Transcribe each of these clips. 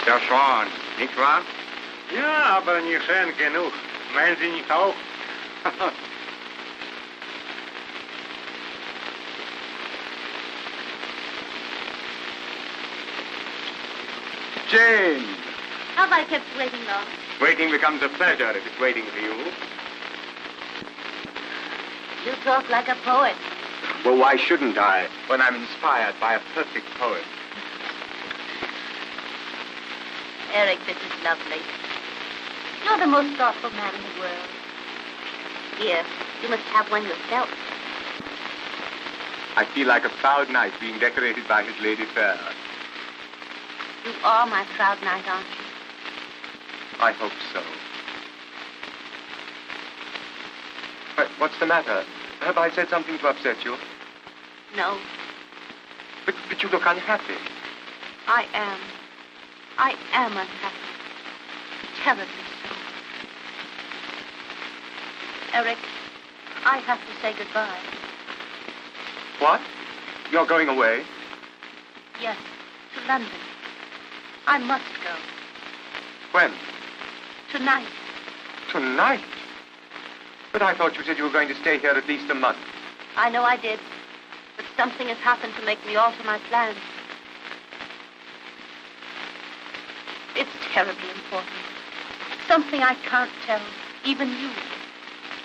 Der Schwan, nicht wahr? Ja, aber nicht schön genug. Meinen Sie nicht auch? Jane! Have I kept waiting long? Waiting becomes a pleasure if it's waiting for you. You talk like a poet. Well, why shouldn't I, when I'm inspired by a perfect poet? Eric, this is lovely. You're the most thoughtful man in the world. Here, you must have one yourself. I feel like a proud knight being decorated by his lady fair. You are my proud knight, aren't you? I hope so. What's the matter? Have I said something to upset you? No. But you look unhappy. I am. I am unhappy. Terribly so. Eric, I have to say goodbye. What? You're going away? Yes, to London. I must go. When? Tonight. Tonight? But I thought you said you were going to stay here at least a month. I know I did. But something has happened to make me alter my plans. It's terribly important. Something I can't tell, even you.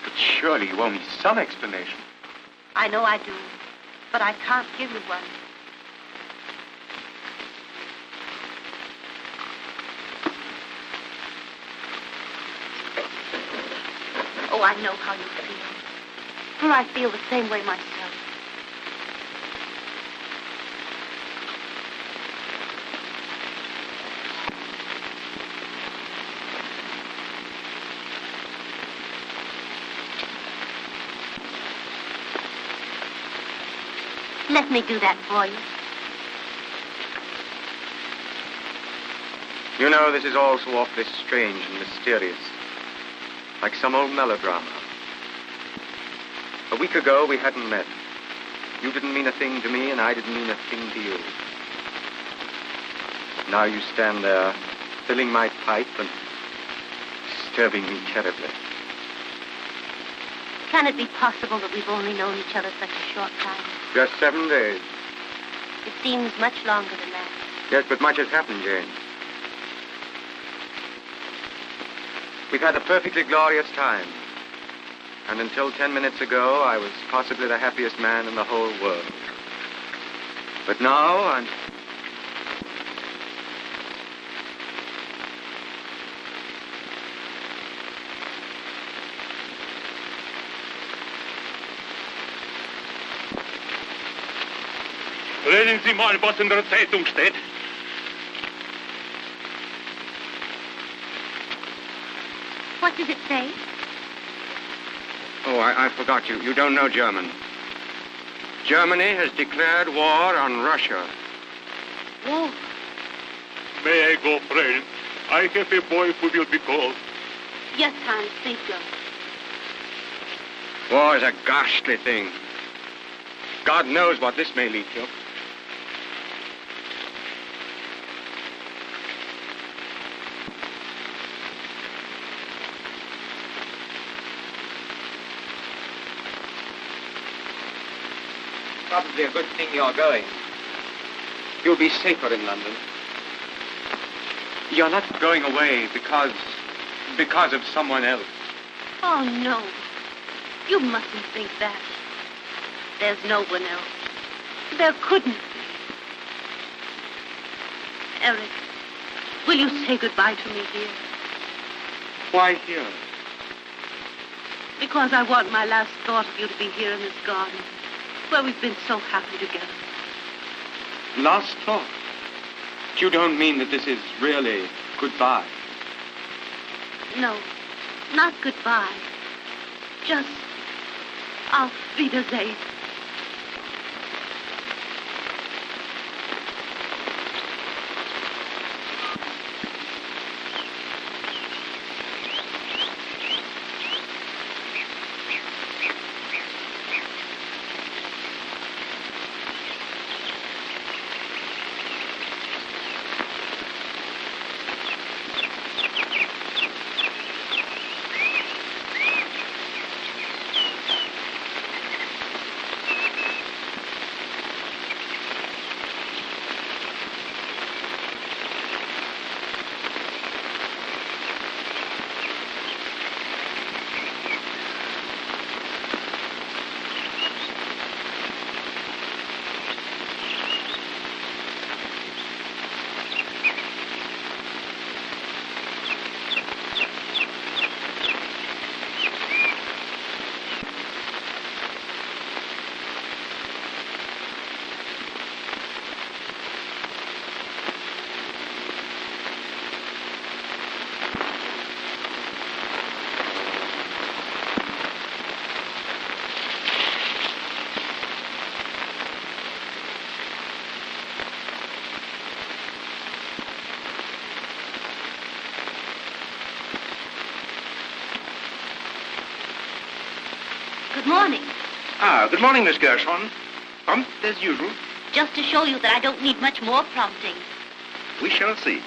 But surely you owe me some explanation. I know I do, but I can't give you one. Oh, I know how you feel. For I feel the same way myself. Let me do that for you. You know, this is all so awfully strange and mysterious. Like some old melodrama. A week ago, we hadn't met. You didn't mean a thing to me, and I didn't mean a thing to you. Now you stand there, filling my pipe and disturbing me terribly. Can it be possible that we've only known each other such a short time? Just 7 days. It seems much longer than that. Yes, but much has happened, Jane. We've had a perfectly glorious time. And until 10 minutes ago, I was possibly the happiest man in the whole world. But now, I'm... Lesen Sie mal, was in der Zeitung steht. What does it say? Oh, I forgot you. You don't know German. Germany has declared war on Russia. War? May I go, friend? I have a boy who will be called. Yes, Hans, please go. War is a ghastly thing. God knows what this may lead to. Probably a good thing you're going. You'll be safer in London. You're not going away because of someone else. Oh, no. You mustn't think that. There's no one else. There couldn't be. Eric, will you say goodbye to me here? Why here? Because I want my last thought of you to be here in this garden, where we've been so happy together. Last thought? You don't mean that this is really goodbye? No, not goodbye. Just auf Wiedersehen. Ah, good morning, Miss Gershon. Prompt as usual. Just to show you that I don't need much more prompting. We shall see.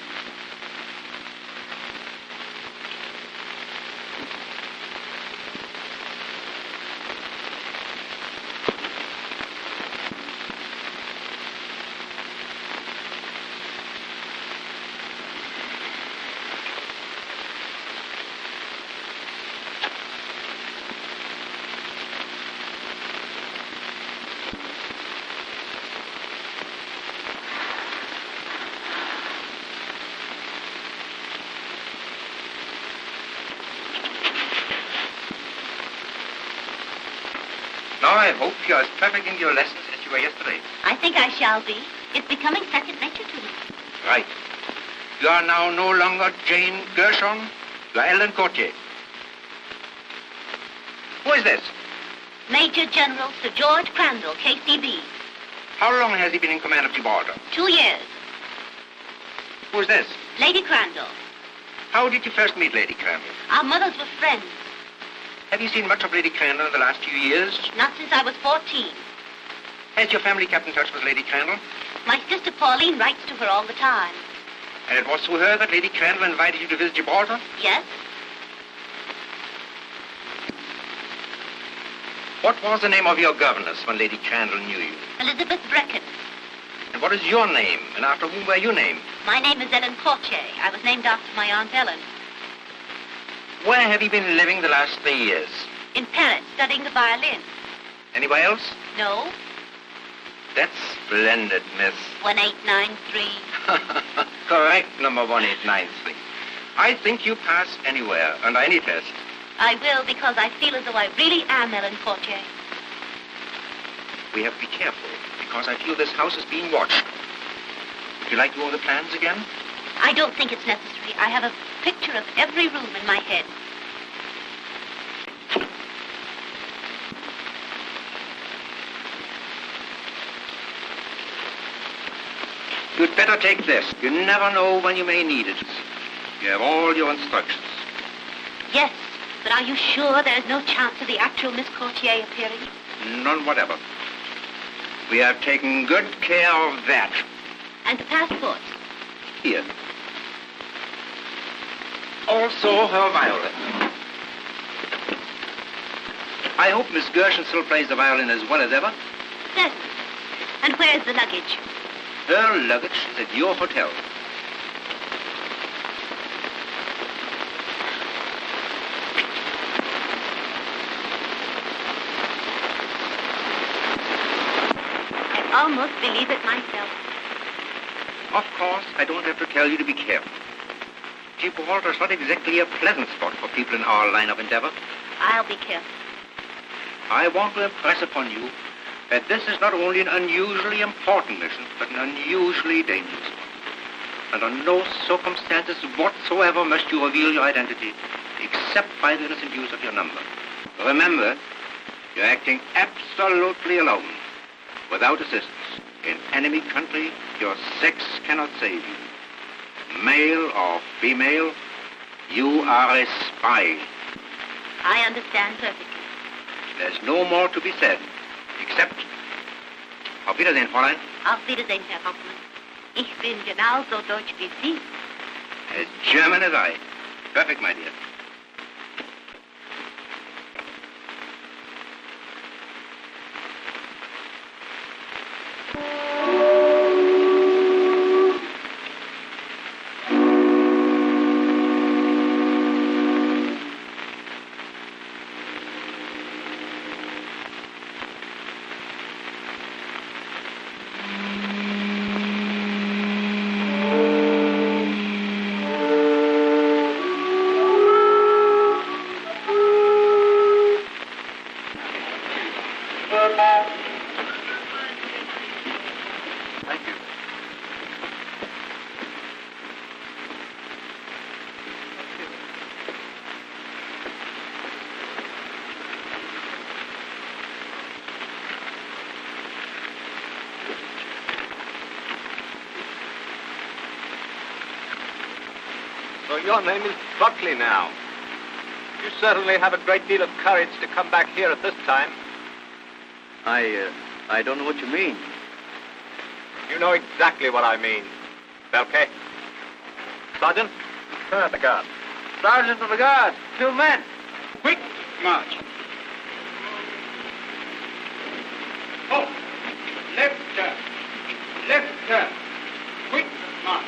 Now, I hope you're as perfect in your lessons as you were yesterday. I think I shall be. It's becoming second nature to me. Right. You are now no longer Jane Gershon. You are Ellen Courtier. Who is this? Major General Sir George Crandall, KCB. How long has he been in command of Gibraltar? 2 years. Who is this? Lady Crandall. How did you first meet Lady Crandall? Our mothers were friends. Have you seen much of Lady Crandall in the last few years? Not since I was 14. Has your family kept in touch with Lady Crandall? My sister Pauline writes to her all the time. And it was through her that Lady Crandall invited you to visit Gibraltar? Yes? What was the name of your governess when Lady Crandall knew you? Elizabeth Brecken. And what is your name, and after whom were you named? My name is Ellen Courtier. I was named after my Aunt Ellen. Where have you been living the last 3 years? In Paris, studying the violin. Anywhere else? No? That's splendid, miss. 1893. Correct, number 1893. I think you pass anywhere, under any test. I will, because I feel as though I really am Ellen Courtier. We have to be careful, because I feel this house is being watched. Would you like to go over the plans again? I don't think it's necessary. I have a picture of every room in my head. You'd better take this. You never know when you may need it. You have all your instructions. Yes, but are you sure there's no chance of the actual Miss Courtier appearing? None whatever. We have taken good care of that. And the passport? Here. Also her violin. I hope Miss Gershon still plays the violin as well as ever. Certainly. And where's the luggage? Her luggage is at your hotel. I almost believe it myself. Of course, I don't have to tell you to be careful. Gibraltar's not exactly a pleasant spot for people in our line of endeavor. I'll be careful. I want to impress upon you that this is not only an unusually important mission, but an unusually dangerous one. Under no circumstances whatsoever must you reveal your identity, except by the innocent use of your number. Remember, you're acting absolutely alone, without assistance. In enemy country, your sex cannot save you. Male or female, you are a spy. I understand perfectly. There's no more to be said, except... Auf Wiedersehen, Fräulein. Auf Wiedersehen, Herr Hoffmann. Ich bin genauso deutsch wie Sie. As German as I. Perfect, my dear. Thank you. So your name is Buckley now. You certainly have a great deal of courage to come back here at this time. I don't know what you mean. You know exactly what I mean. Belke? Sergeant, turn out the guard. Sergeant of the Guard, 2 men. Quick march. Oh, left turn. Left turn. Quick march.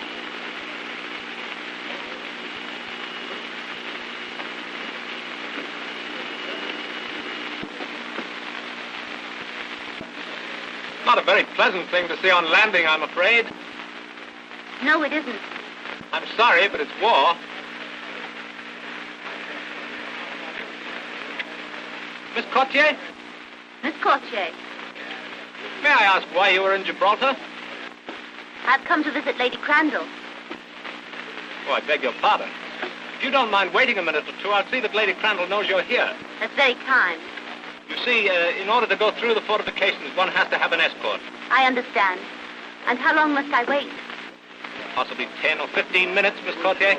Not a very pleasant thing to see on landing, I'm afraid. No, it isn't. I'm sorry, but it's war. Miss Courtier, Miss Courtier, may I ask why you were in Gibraltar? I've come to visit Lady Crandall. Oh, I beg your pardon. If you don't mind waiting a minute or two, I'll see that Lady Crandall knows you're here. That's very kind. You see, in order to go through the fortifications, one has to have an escort. I understand. And how long must I wait? Possibly 10 or 15 minutes, Miss Courtier.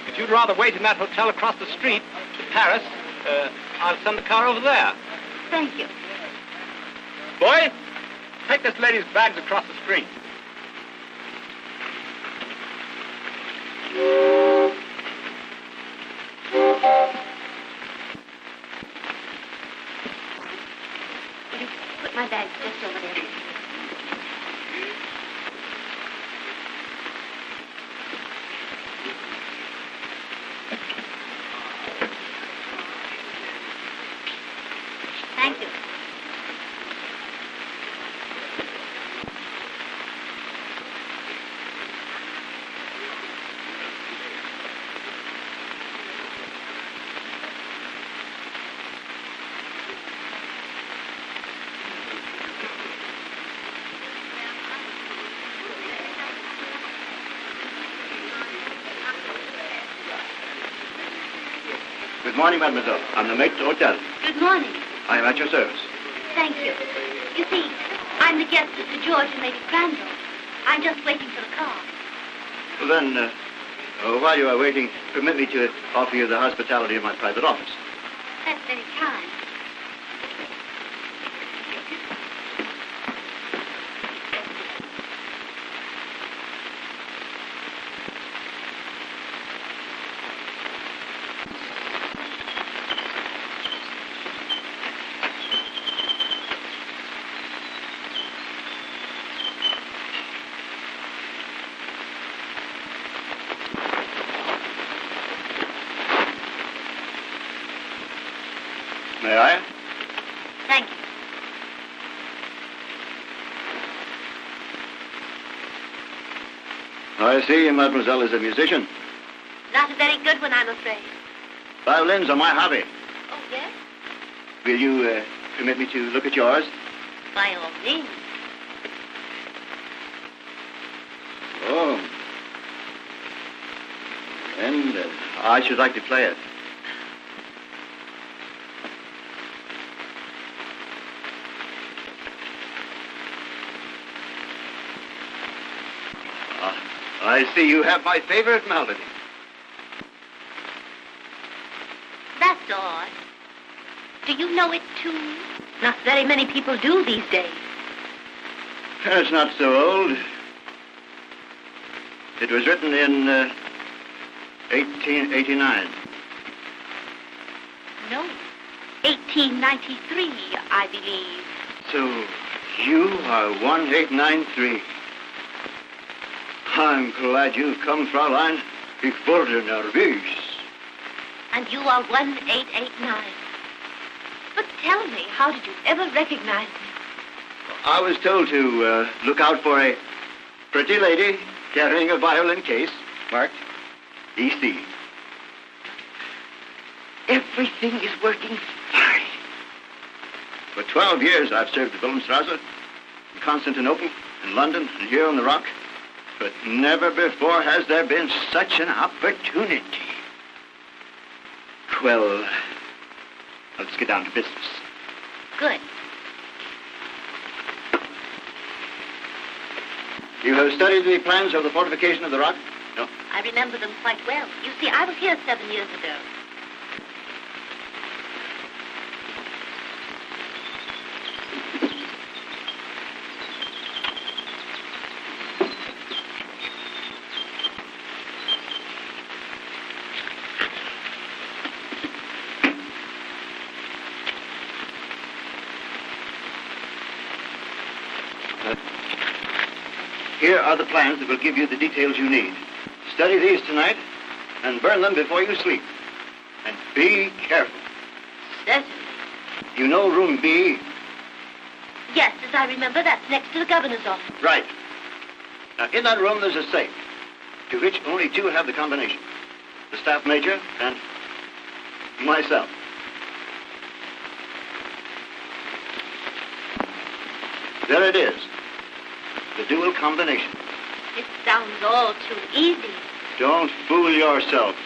If you'd rather wait in that hotel across the street to Paris, I'll send the car over there. Thank you. Boy, take this lady's bags across the street. Will you put my bags just over there? Thank you. Good morning, mademoiselle. I'm the mate of the hotel. Good morning. I am at your service. Thank you. You see, I'm the guest of Sir George and Lady Crandall. I'm just waiting for the car. Well, then, while you are waiting, permit me to offer you the hospitality of my private office. That's very kind. May I? Thank you. I see mademoiselle is a musician. Not a very good one, I'm afraid. Violins are my hobby. Oh, yes? Will you permit me to look at yours? By all means. Oh. And I should like to play it. I see you have my favorite melody. That's odd. Do you know it, too? Not very many people do these days. It's not so old. It was written in 1889. No. 1893, I believe. So you are 1893. I'm glad you've come, Fräulein. Ich wurde nervös. And you are 1889. But tell me, how did you ever recognize me? I was told to look out for a pretty lady carrying a violin case marked EC. Everything is working fine. For 12 years, I've served at Wilhelmstrasse, in Constantinople, in London, and here on the Rock. But never before has there been such an opportunity. Well, let's get down to business. Good. You have studied the plans of the fortification of the Rock? No. I remember them quite well. You see, I was here 7 years ago. Here are the plans that will give you the details you need. Study these tonight and burn them before you sleep. And be careful. Certainly. You know room B? Yes, as I remember, that's next to the governor's office. Right. Now, in that room, there's a safe, to which only two have the combination. The staff major and myself. There it is. The dual combination. It sounds all too easy. Don't fool yourself.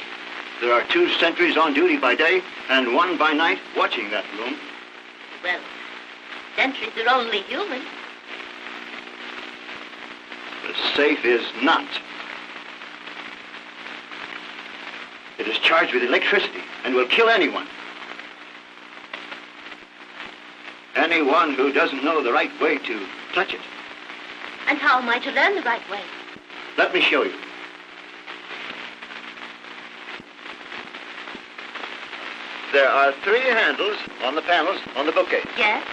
There are 2 sentries on duty by day and 1 by night watching that room. Well, sentries are only human. The safe is not. It is charged with electricity and will kill anyone. Anyone who doesn't know the right way to touch it. And how am I to learn the right way? Let me show you. There are 3 handles on the panels on the bookcase. Yes?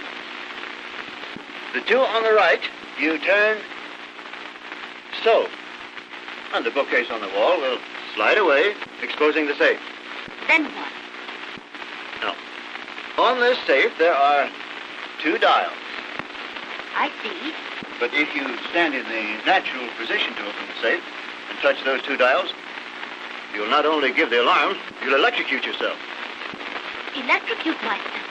The 2 on the right, you turn so. And the bookcase on the wall will slide away, exposing the safe. Then what? Now, on this safe, there are 2 dials. I see. But if you stand in the natural position to open the safe and touch those 2 dials, you'll not only give the alarm, you'll electrocute yourself. Electrocute myself.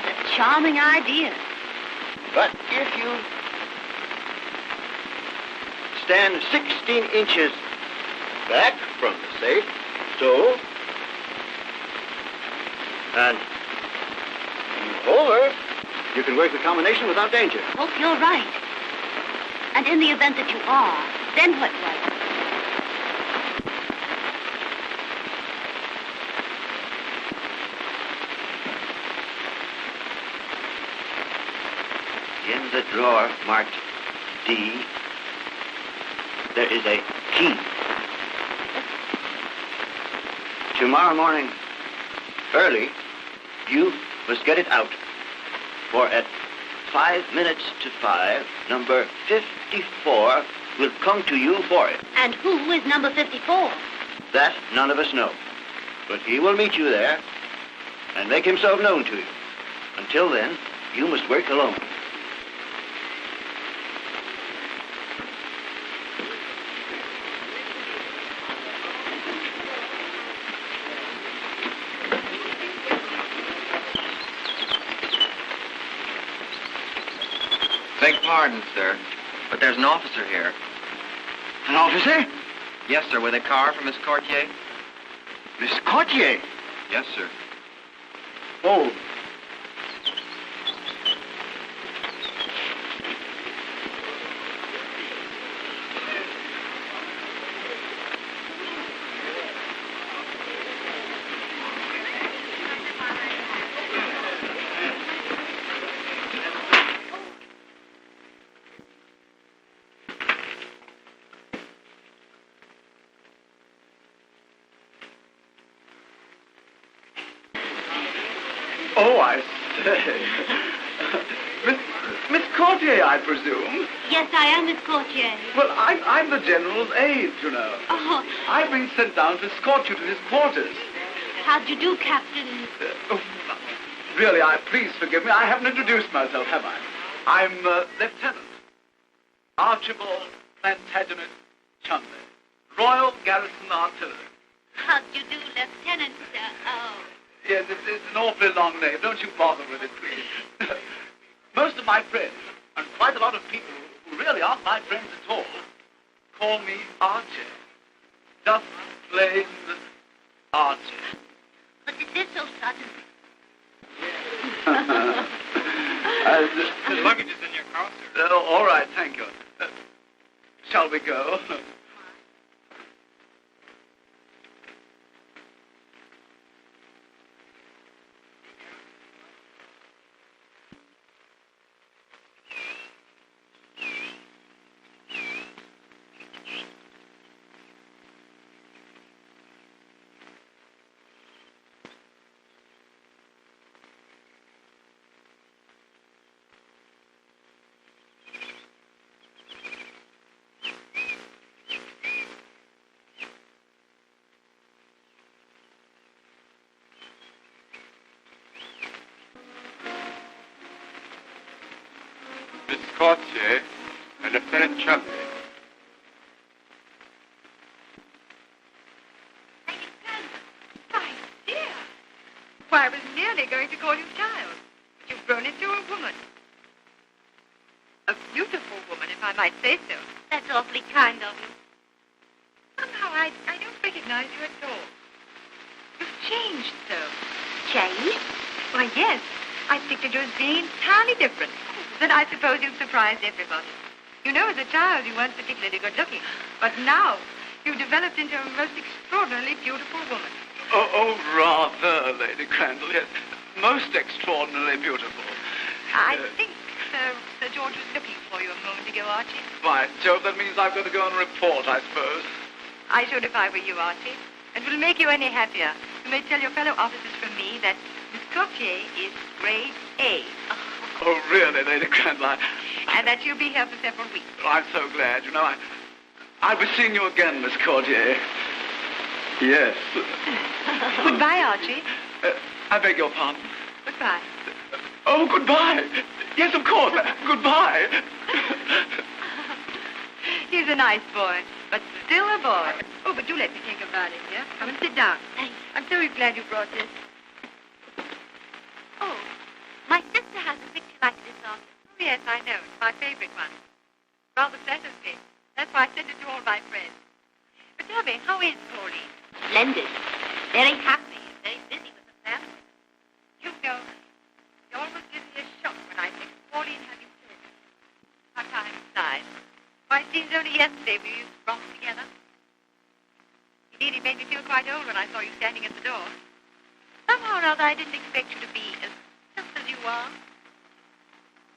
That's a charming idea. But if you stand 16 inches back from the safe, so, and move over, you can work the combination without danger. Hope you're right. And in the event that you are, then what do I do? In the drawer marked D, there is a key. Tomorrow morning, early, you must get it out. For at 5 minutes to 5, number 54 will come to you for it. And who is number 54? That none of us know. But he will meet you there and make himself known to you. Until then, you must work alone. Beg pardon, sir, but there's an officer here. An officer? Yes, sir, with a car for Miss Courtier. Miss Courtier? Yes, sir. Oh. Oh, I say. Miss Courtier, I presume? Yes, I am Miss Courtier. Well, I'm the General's aide, you know. Oh, I've been sent down to escort you to his quarters. how'd you do, Captain? Really, please forgive me. I haven't introduced myself, have I? I'm Lieutenant Archibald Plantagenet Chumley, Royal Garrison Artillery. How'd you do, Lieutenant? Yes, it's an awfully long name. Don't you bother with it, please. Most of my friends, and quite a lot of people who really aren't my friends at all, call me Archie. Just plain Archie. But it is so sudden. The luggage is in your car, sir. All right, thank you. Shall we go? Miss Courtier and Lieutenant Chumley. My dear. Why, I was nearly going to call you child. But you've grown into a woman. A beautiful woman, if I might say so. That's awfully kind of you. Somehow I don't recognize you at all. You've changed so. Changed? Why, yes. I pictured you as being entirely different. But I suppose you've surprised everybody. You know, as a child, you weren't particularly good-looking. But now, you've developed into a most extraordinarily beautiful woman. Oh, rather, Lady Crandall, yes. Most extraordinarily beautiful. I think Sir George was looking for you a moment ago, Archie. By Jove, that means I've got to go and report, I suppose. I should if I were you, Archie. It will make you any happier. You may tell your fellow officers from me that Miss Courtier is grade A. Oh, really, Lady Crandall? And that you'll be here for several weeks. Oh, I'm so glad. You know, I'll be seeing you again, Miss Courtier. Yes. Goodbye, Archie. I beg your pardon. Goodbye. Oh, goodbye. Yes, of course. Goodbye. He's a nice boy, but still a boy. Oh, but do let me take a violin, dear. Come and sit down. Thanks. I'm so glad you brought this. Oh, my sister has a picture like this of you. Oh, yes, I know. It's my favorite one. Rather flatters me. That's why I sent it to all my friends. But tell me, how is Pauline? Splendid. Very happy and very busy with the family. You know, it almost gives me a shock when I think of Pauline having children. How time flies. Why, it seems only yesterday we used to rock together. Indeed, it made me feel quite old when I saw you standing at the door. Somehow or other, I didn't expect you to be as simple as you are.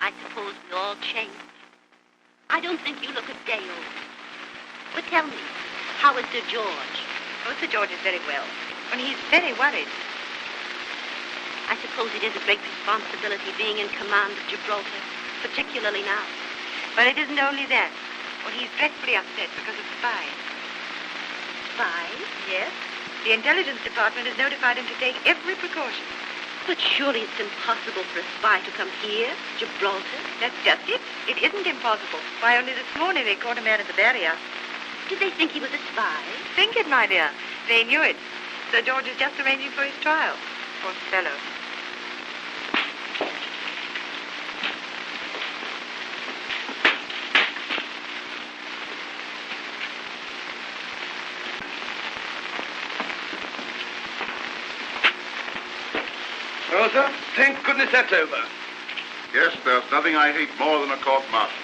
I suppose we all change. I don't think you look a day old. But tell me, how is Sir George? Oh, Sir George is very well. And he's very worried. I suppose it is a great responsibility being in command of Gibraltar, particularly now. But it isn't only that. Well, he's dreadfully upset because of spies. Spies? Yes. The intelligence department has notified him to take every precaution. But surely it's impossible for a spy to come here, Gibraltar. That's just it. It isn't impossible. Why, only this morning they caught a man at the barrier. Did they think he was a spy? Think it, my dear. They knew it. Sir George is just arranging for his trial. Poor fellow. Well, sir, thank goodness that's over. Yes, there's nothing I hate more than a court-martial.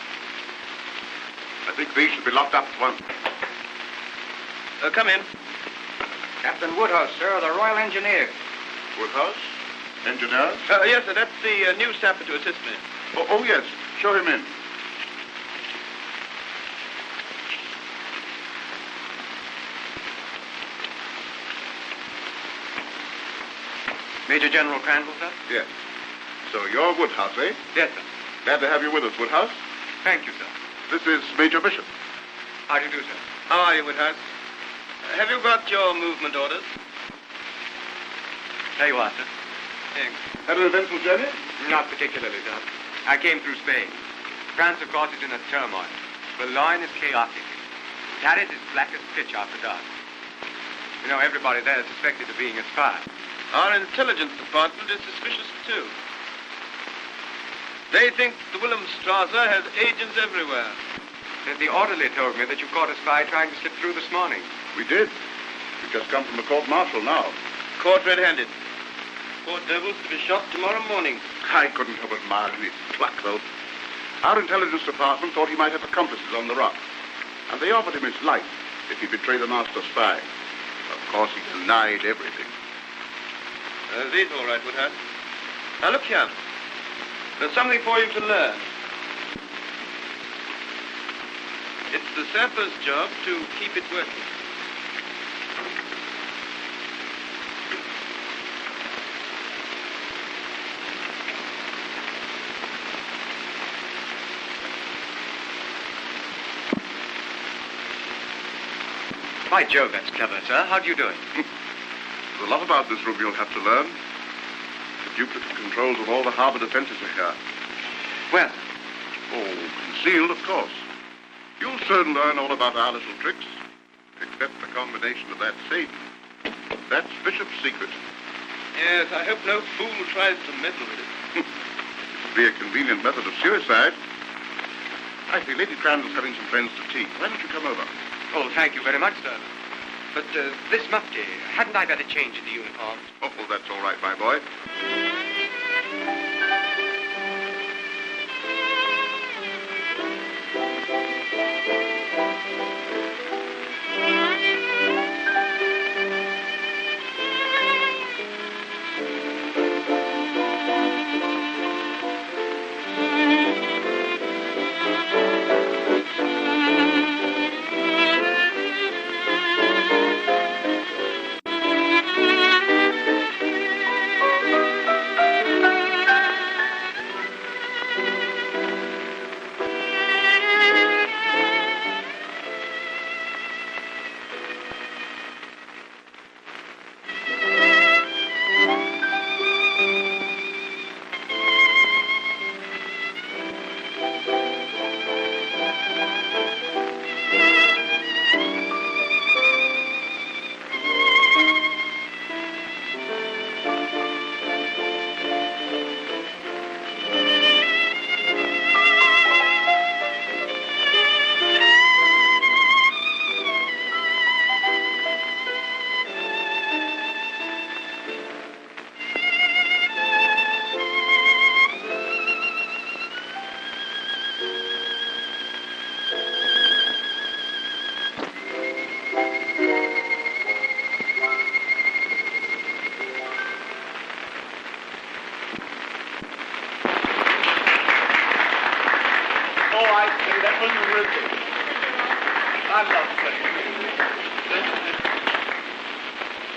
I think these should be locked up at once. Come in. Captain Woodhouse, sir, of the Royal Engineers. Woodhouse? Engineers? Yes, sir, that's the new sapper to assist me. Oh, yes. Show him in. Major General Crandall, sir? Yes. So you're Woodhouse, eh? Yes, sir. Glad to have you with us, Woodhouse. Thank you, sir. This is Major Bishop. How do you do, sir? How are you, Woodhouse? Have you got your movement orders? There you are, sir. Thanks. Had an eventful journey? Not particularly, sir. I came through Spain. France, of course, is in a turmoil. Boulogne is chaotic. Paris is black as pitch after dark. You know, everybody there is suspected of being a spy. Our intelligence department is suspicious, too. They think the Wilhelmstrasse has agents everywhere. The orderly told me that you caught a spy trying to slip through this morning. We did. We've just come from the court-martial now. Caught red-handed. Poor devils to be shot tomorrow morning. I couldn't help admiring his pluck, though. Our intelligence department thought he might have accomplices on the rock. And they offered him his life if he betrayed the master spy. Of course, he denied everything. These all right, Woodhouse. Now, look here. There's something for you to learn. It's the sapper's job to keep it working. By Jove, that's clever, sir. How do you do it? There's a lot about this room you'll have to learn. The duplicate controls of all the harbor defenses are here. Well, Oh, concealed, of course. You'll soon learn all about our little tricks, except the combination of that Satan. That's Bishop's secret. Yes, I hope no fool tries to meddle with it. It would be a convenient method of suicide. I see Lady Crandall's having some friends to tea. Why don't you come over? Oh, thank you very much, sir. But this mufti, hadn't I better change into uniform? Oh, well, that's all right, my boy.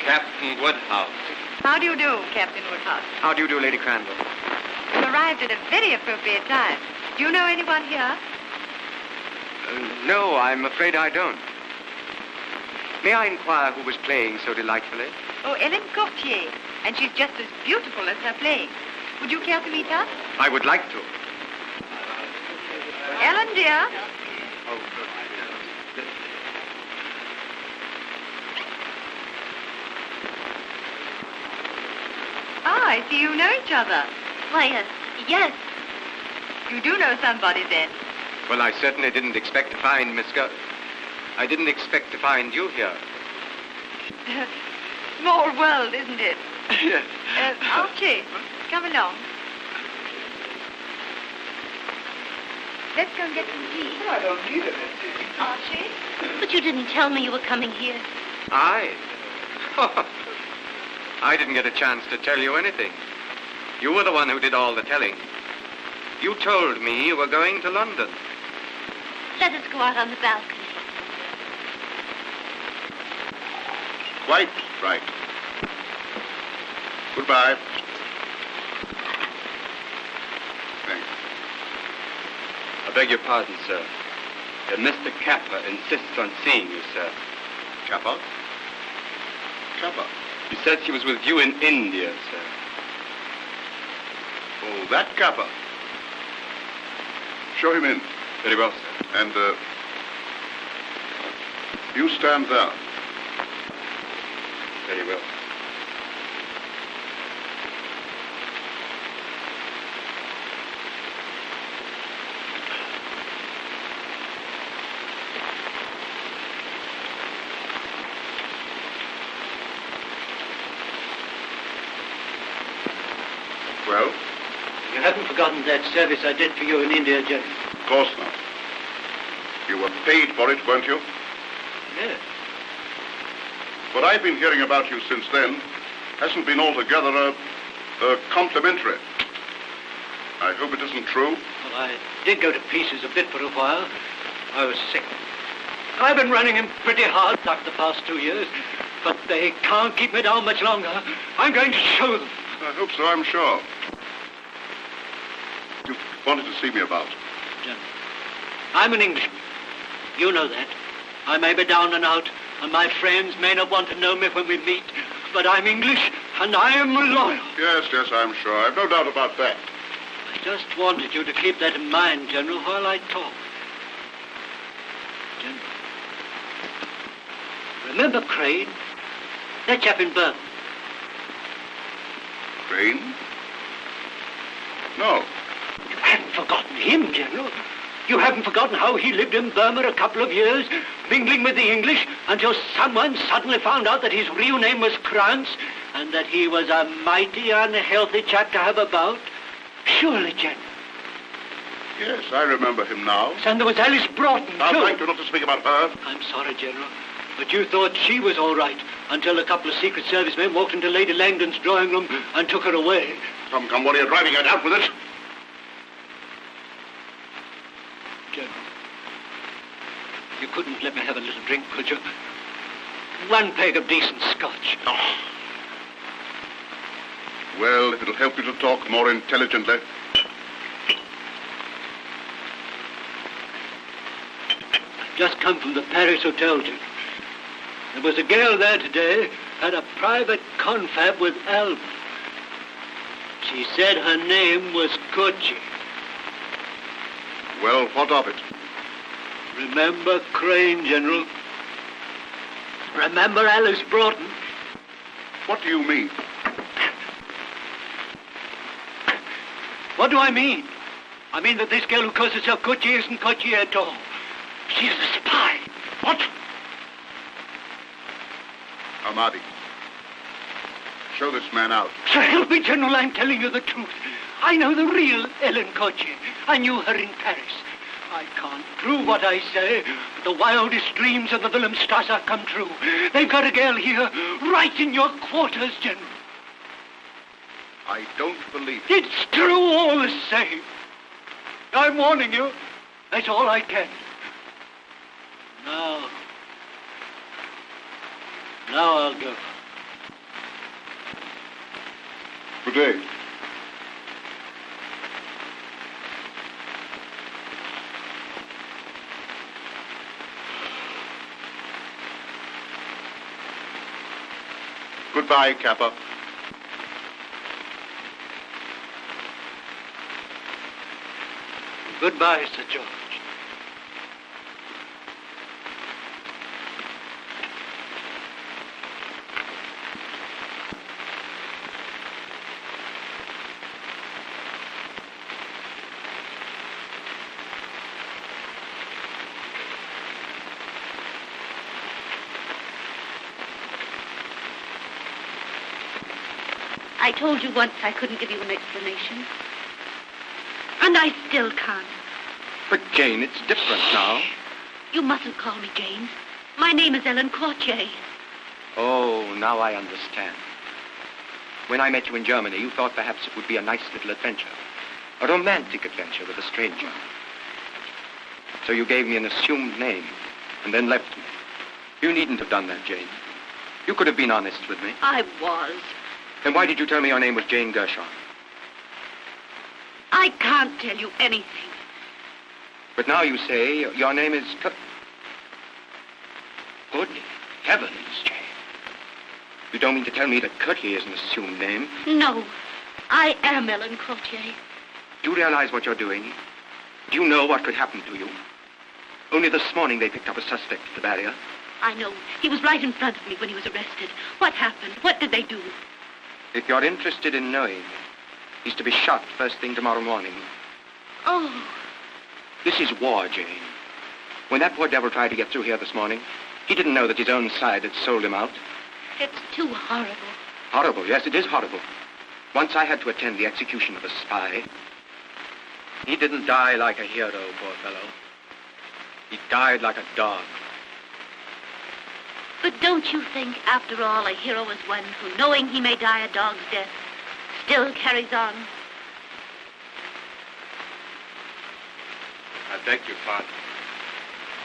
Captain Woodhouse. How do you do, Captain Woodhouse? How do you do, Lady Crandall? You arrived at a very appropriate time. Do you know anyone here? No, I'm afraid I don't. May I inquire who was playing so delightfully? Oh, Ellen Courtier. And she's just as beautiful as her playing. Would you care to meet her? I would like to. Ellen, dear. Oh, Ah, I see you know each other. Why, yes. You do know somebody, then. well, I certainly didn't expect to find Miss I didn't expect to find you here. Small world, isn't it? Yes. Archie, come along. Let's go and get some tea. I don't need it. Archie? But you didn't tell me you were coming here. I didn't get a chance to tell you anything. You were the one who did all the telling. You told me you were going to London. Let us go out on the balcony. Quite right. Goodbye. Thanks. I beg your pardon, sir. Mr. Kappa insists on seeing you, sir. Kappa? Kappa? He says he was with you in India, sir. Oh, that Kappa. Show him in. Very well, sir. And, you stand there. Very well. Well? You haven't forgotten that service I did for you in India, General? Of course not. You were paid for it, weren't you? Yes. What I've been hearing about you since then hasn't been altogether complimentary. I hope it isn't true. Well, I did go to pieces a bit for a while. I was sick. I've been running him pretty hard for the past 2 years, but they can't keep me down much longer. I'm going to show them. I hope so, I'm sure. You wanted to see me about. General, I'm an Englishman. You know that. I may be down and out, and my friends may not want to know me when we meet, but I'm English, and I am loyal. Yes, I'm sure. I've no doubt about that. Just wanted you to keep that in mind, General, while I talk. General. Remember Crane? That chap in Burma. Crane? No. You haven't forgotten him, General. You haven't forgotten how he lived in Burma a couple of years, mingling with the English, until someone suddenly found out that his real name was Krantz, and that he was a mighty unhealthy chap to have about. Surely, General. Yes, I remember him now. And there was Alice Broughton, Now, too. thank you not to speak about her. I'm sorry, General, but you thought she was all right until a couple of Secret Service men walked into Lady Langdon's drawing room and took her away. Come, what are you driving at? Out with it. General, you couldn't let me have a little drink, could you? One peg of decent scotch. Oh. Well, if it'll help you to talk more intelligently. Just come from the Paris Hotel, General. There was a girl there today, had a private confab with Alva. She said her name was Kochi. Well, what of it? Remember Crane, General? Remember Alice Broughton? What do you mean? What do I mean? I mean that this girl who calls herself Kochi isn't Kochi at all. She's a spy. What? Ahmadi, show this man out. So help me, General, I'm telling you the truth. I know the real Ellen Kochi. I knew her in Paris. I can't prove what I say, but the wildest dreams of the Wilhelmstrasse come true. They've got a girl here, right in your quarters, General. I don't believe it. It's true all the same. I'm warning you. That's all I can. Now I'll go. Good day. Goodbye, Kappa. Goodbye, Sir George. I told you once I couldn't give you an explanation. And I still can't. But, Jane, it's different now. You mustn't call me Jane. My name is Ellen Courtier. Oh, now I understand. When I met you in Germany, you thought perhaps it would be a nice little adventure. A romantic adventure with a stranger. So you gave me an assumed name and then left me. You needn't have done that, Jane. You could have been honest with me. I was. Then why did you tell me your name was Jane Gershon? I can't tell you anything. But now you say your name is... Good heavens, Jane. You don't mean to tell me that Curtier is an assumed name? No, I am Ellen Courtier. Do you realize what you're doing? Do you know what could happen to you? Only this morning they picked up a suspect at the barrier. I know. He was right in front of me when he was arrested. What happened? What did they do? If you're interested in knowing, he's to be shot first thing tomorrow morning. Oh. This is war, Jane. When that poor devil tried to get through here this morning, he didn't know that his own side had sold him out. It's too horrible. Horrible, yes, it is horrible. Once I had to attend the execution of a spy. He didn't die like a hero, poor fellow. He died like a dog. But don't you think, after all, a hero is one who, knowing he may die a dog's death, still carries on? I beg your pardon.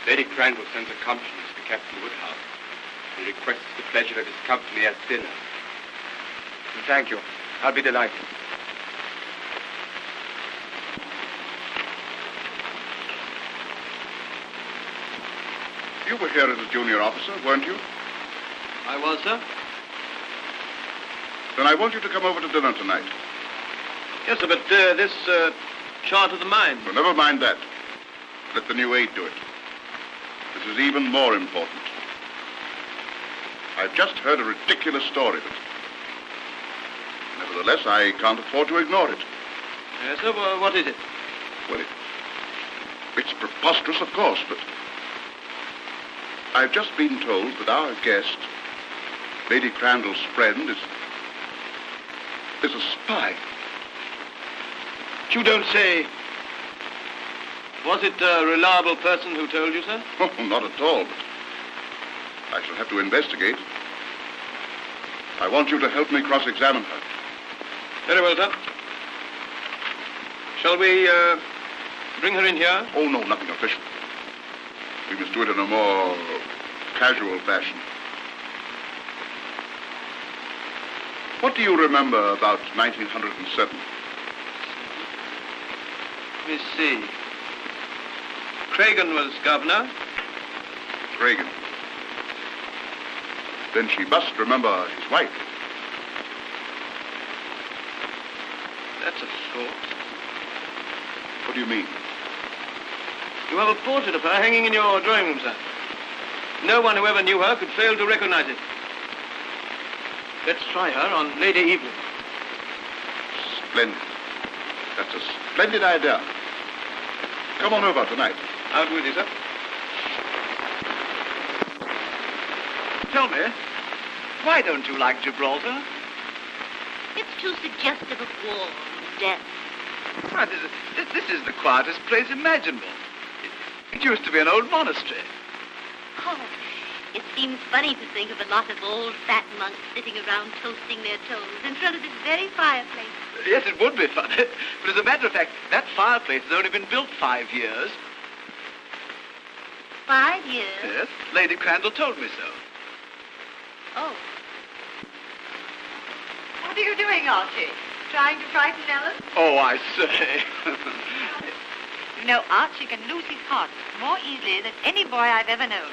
Lady Cranwell sends her compliments to Captain Woodhouse and requests the pleasure of his company at dinner. Thank you. I'll be delighted. You were here as a junior officer, weren't you? I was, sir. Then I want you to come over to dinner tonight. Yes, sir, but this Short of the mine. Well, never mind that. Let the new aid do it. This is even more important. I've just heard a ridiculous story, but nevertheless, I can't afford to ignore it. Yes, sir. What is it? Well, it's preposterous, of course, but I've just been told that our guest, Lady Crandall's friend, is a spy. You don't say. Was it a reliable person who told you, sir? Oh, not at all, but I shall have to investigate. I want you to help me cross-examine her. Very well, sir. Shall we bring her in here? Oh, no, nothing official. We must do it in a more casual fashion. What do you remember about 1907? Let me see. Cragen was governor. Cragen. Then she must remember his wife. That's a thought. What do you mean? You have a portrait of her hanging in your drawing room, sir. No one who ever knew her could fail to recognize it. Let's try her on Lady Evelyn. Splendid. That's a splendid idea. Come on over tonight. Out with you, sir. Tell me, why don't you like Gibraltar? It's too suggestive of war and death. Why, this is the quietest place imaginable. It used to be an old monastery. Oh, it seems funny to think of a lot of old fat monks sitting around toasting their toes in front of this very fireplace. Yes, it would be funny. But as a matter of fact, that fireplace has only been built 5 years. 5 years? Yes, Lady Crandall told me so. Oh. What are you doing, Archie? Trying to frighten Ellen? Oh, I say. You know, Archie can lose his heart more easily than any boy I've ever known.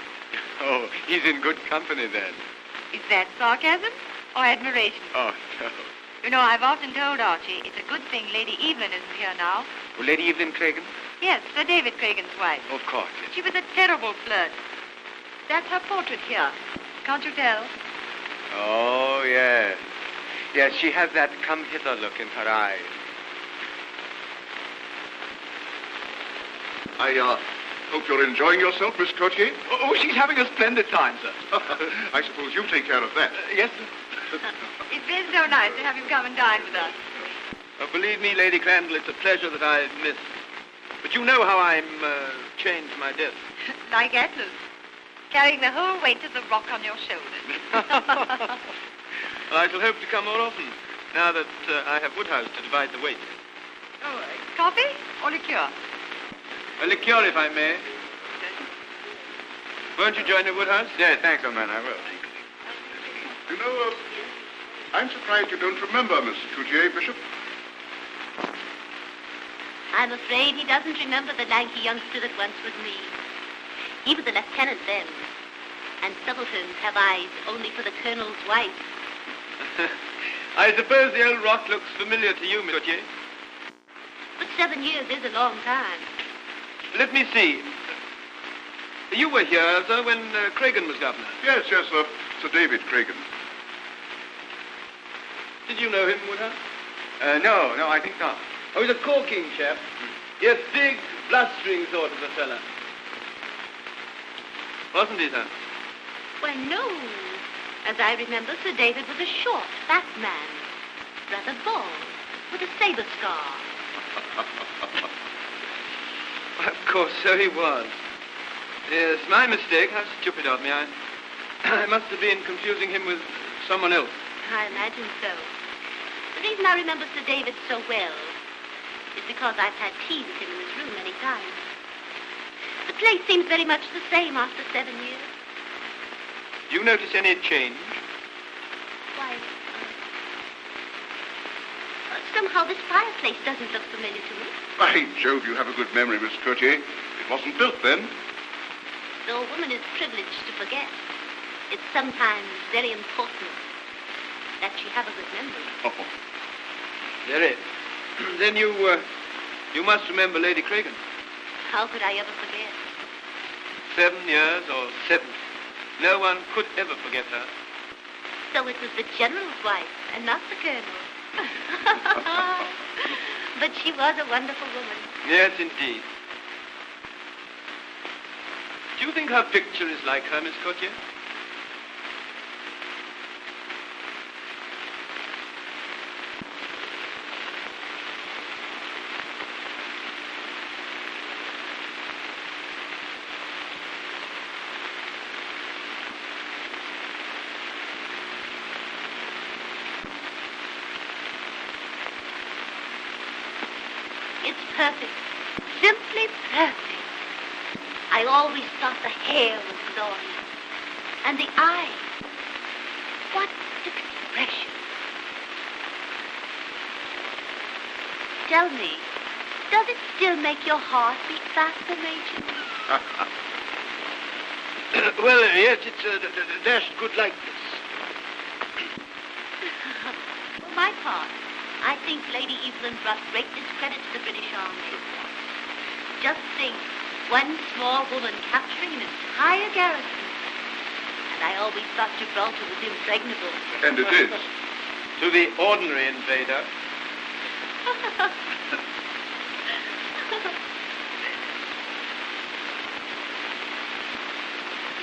Oh, he's in good company then. Is that sarcasm or admiration? Oh, no. You know, I've often told Archie it's a good thing Lady Evelyn isn't here now. Oh, Lady Evelyn Cragen? Yes, Sir David Cragen's wife. Of course, yes. She was a terrible flirt. That's her portrait here. Can't you tell? Oh, yes. Yes, she has that come-hither look in her eyes. I hope you're enjoying yourself, Miss Cotier. Oh, she's having a splendid time, sir. I suppose you take care of that. Yes, It's been so nice to have you come and dine with us. Believe me, Lady Crandall, it's a pleasure that I miss. But you know how I'm chained to my desk. Like Atlas, carrying the whole weight of the rock on your shoulders. I shall hope to come more often, now that I have Woodhouse to divide the weight. Oh, coffee or liqueur? A liqueur, if I may. Won't you join me, Woodhouse? Yes, thanks, old man, I will. You know, I'm surprised you don't remember Miss Coutier, Bishop. I'm afraid he doesn't remember the lanky youngster that once was me. He was a lieutenant then, and subalterns have eyes only for the colonel's wife. I suppose the old rock looks familiar to you, Miss Coutier. But 7 years is a long time. Let me see. You were here, sir, when Cragen was governor. Yes, sir. Sir David Cragen. Did you know him, Woodhouse? No, I think not. Oh, he's a corking chap. Yes, big, blustering sort of a fella. Wasn't he, sir? Why, no. As I remember, Sir David was a short, fat man, rather bald, with a saber scar. Of course, so he was. Yes, my mistake. How stupid of me. I must have been confusing him with someone else. I imagine so. The reason I remember Sir David so well is because I've had tea with him in his room many times. The place seems very much the same after 7 years. Do you notice any change? Why, somehow this fireplace doesn't look familiar to me. By Jove, you have a good memory, Miss Coutier. It wasn't built then. Though a woman is privileged to forget, it's sometimes very important that she have a good memory. Oh. Very. Then you You must remember Lady Cragen. How could I ever forget? 7 years or 7. No one could ever forget her. So it was the general's wife and not the colonel. But she was a wonderful woman. Yes, indeed. Do you think her picture is like her, Miss Courtier? It's perfect. Simply perfect. I always thought the hair was glorious. And the eyes. What expression. Tell me, does it still make your heart beat faster, Major? Well, yes, it's a dashed good likeness. For my part, I think Lady Evelyn brought great discredit to the British Army. Just think, one small woman capturing an entire garrison. And I always thought Gibraltar was impregnable. And it is. To the ordinary invader.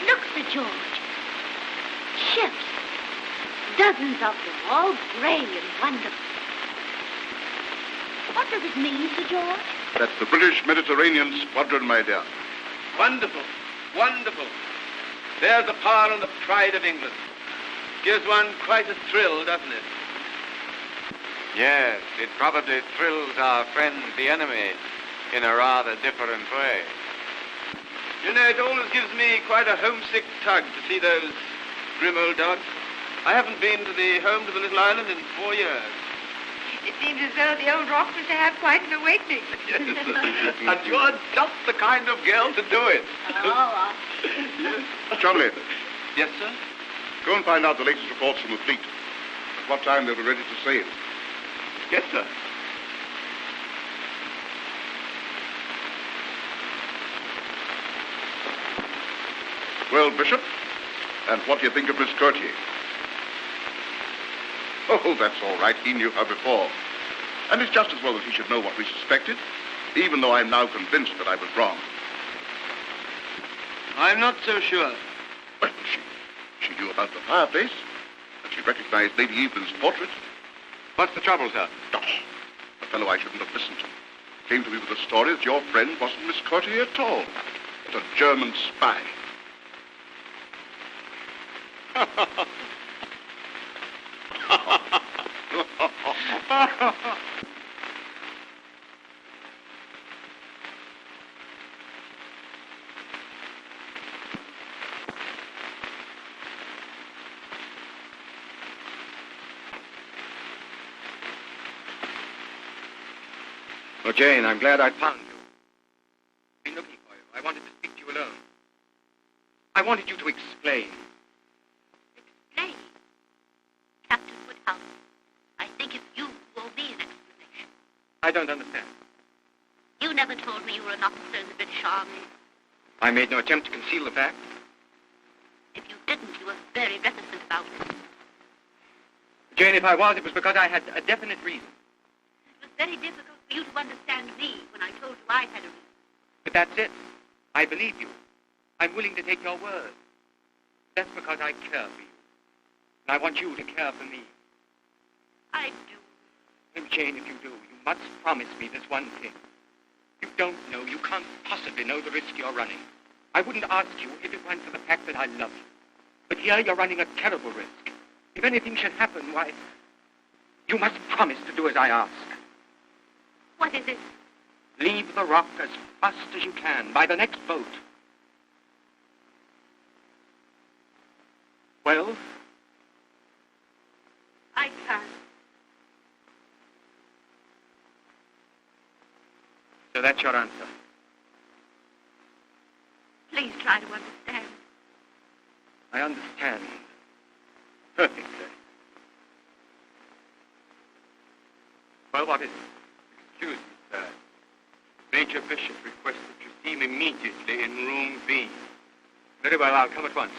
Look, Sir George. Ships. Dozens of them, all gray and wonderful. What does it mean, Sir George? That's the British Mediterranean Squadron, my dear. Wonderful. Wonderful. There's the power and the pride of England. Gives one quite a thrill, doesn't it? Yes, it probably thrills our friend, the enemy, in a rather different way. You know, it always gives me quite a homesick tug to see those grim old dogs. I haven't been to the home to the little island in 4 years. It seems as though the old rock was to have quite an awakening. Yes. And you're just the kind of girl to do it. Oh, Chumley, Yes, sir? go and find out the latest reports from the fleet. At what time they'll be ready to sail. Yes, sir. Well, Bishop, and what do you think of Miss Courtier? Oh, that's all right. He knew her before. And it's just as well that he should know what we suspected, even though I'm now convinced that I was wrong. I'm not so sure. Well, she knew about the fireplace, and she recognized Lady Evelyn's portrait. What's the trouble, sir? Oh, a fellow I shouldn't have listened to. Came to me with a story that your friend wasn't Miss Courtier at all, but a German spy. Oh, Jane, I'm glad I found you. I've been looking for you. I wanted to speak to you alone. I wanted you to explain. Explain. Captain Woodhouse, I think it's you who owe me an explanation. I don't understand. You never told me you were an officer in the British Army. I made no attempt to conceal the fact. If you didn't, you were very reticent about it. Jane, if I was, it was because I had a definite reason. It was very difficult for you to understand me when I told you I had a reason. But that's it. I believe you. I'm willing to take your word. That's because I care for you. And I want you to care for me. I do. And Jane, if you do, you must promise me this one thing. You don't know, you can't possibly know the risk you're running. I wouldn't ask you if it weren't for the fact that I love you. But here you're running a terrible risk. If anything should happen, why, you must promise to do as I ask. What is it? Leave the rock as fast as you can, by the next boat. Well? I can't. So that's your answer. Please try to understand. I understand. Perfectly. Well, what is it? Excuse me, sir. Major Bishop requests that you see him immediately in room B. Very well, I'll come at once.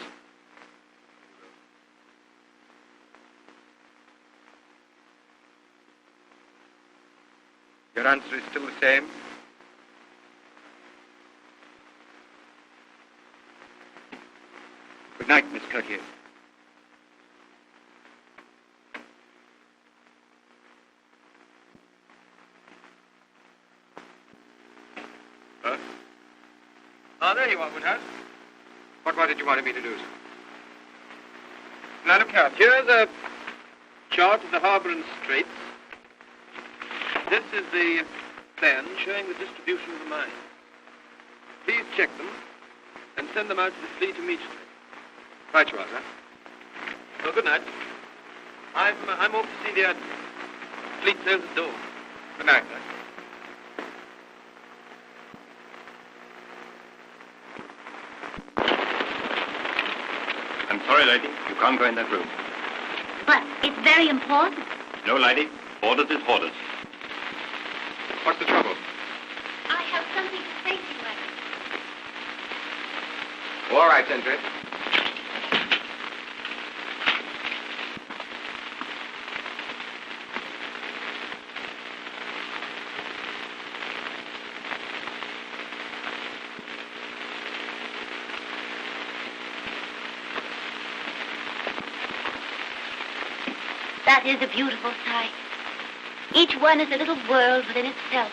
Your answer is still the same? Good night, Miss Courtier. Huh? Ah, there you are, Woodhouse. What was it you wanted me to do, sir? Now, look here. Here's a chart of the harbour and straits. This is the plan showing the distribution of the mines. Please check them and send them out to the fleet immediately. Right you are, sir. Well, good night. I'm off to see the admiral. Fleet sails at dawn. Good night, sir. I'm sorry, lady. You can't go in that room. But it's very important. No, lady. Orders is orders. What's the trouble? I have something to say to you, Eric. All right, Sentry. That is a beautiful sight. Each one is a little world within itself.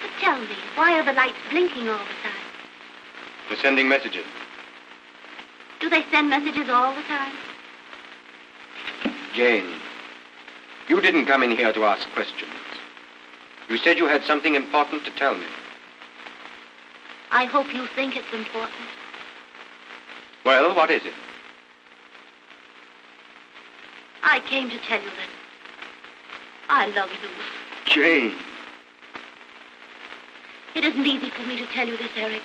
But tell me, why are the lights blinking all the time? They're sending messages. Do they send messages all the time? Jane, you didn't come in here to ask questions. You said you had something important to tell me. I hope you think it's important. Well, what is it? I came to tell you that I love you. Jane. It isn't easy for me to tell you this, Eric.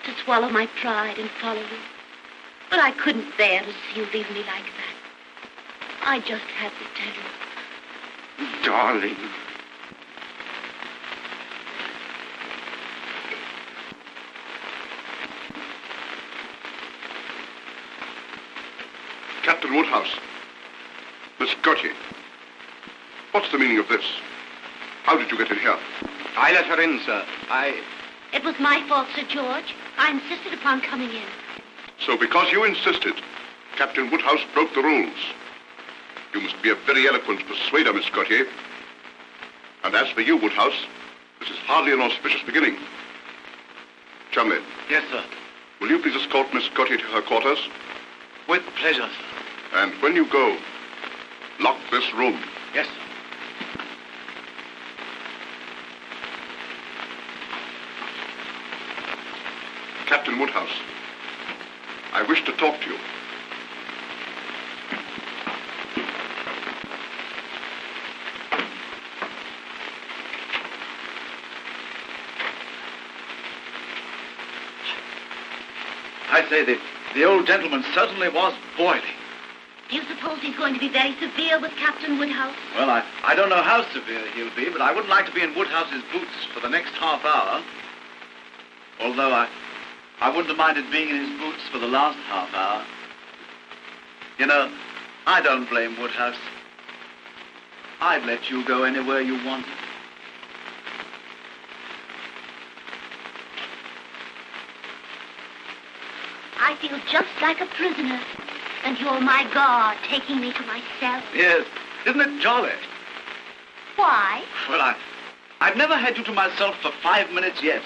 To swallow my pride and follow you. But I couldn't bear to see you leave me like that. I just had to tell you. Darling. Captain Woodhouse. Miss Gautier. What's the meaning of this? How did you get in here? I let her in, sir. It was my fault, Sir George. I insisted upon coming in. So because you insisted, Captain Woodhouse broke the rules. You must be a very eloquent persuader, Miss Gautier. And as for you, Woodhouse, this is hardly an auspicious beginning. Chumley. Yes, sir. Will you please escort Miss Gautier to her quarters? With pleasure, sir. And when you go, lock this room. Yes, sir. Captain Woodhouse, I wish to talk to you. I say that the old gentleman certainly was boiling. Do you suppose he's going to be very severe with Captain Woodhouse? Well, I don't know how severe he'll be, but I wouldn't like to be in Woodhouse's boots for the next half hour. Although I wouldn't have minded being in his boots for the last half hour. You know, I don't blame Woodhouse. I'd let you go anywhere you wanted. I feel just like a prisoner, and you're my guard, taking me to myself. Yes, isn't it jolly? Why? Well, I've never had you to myself for 5 minutes yet.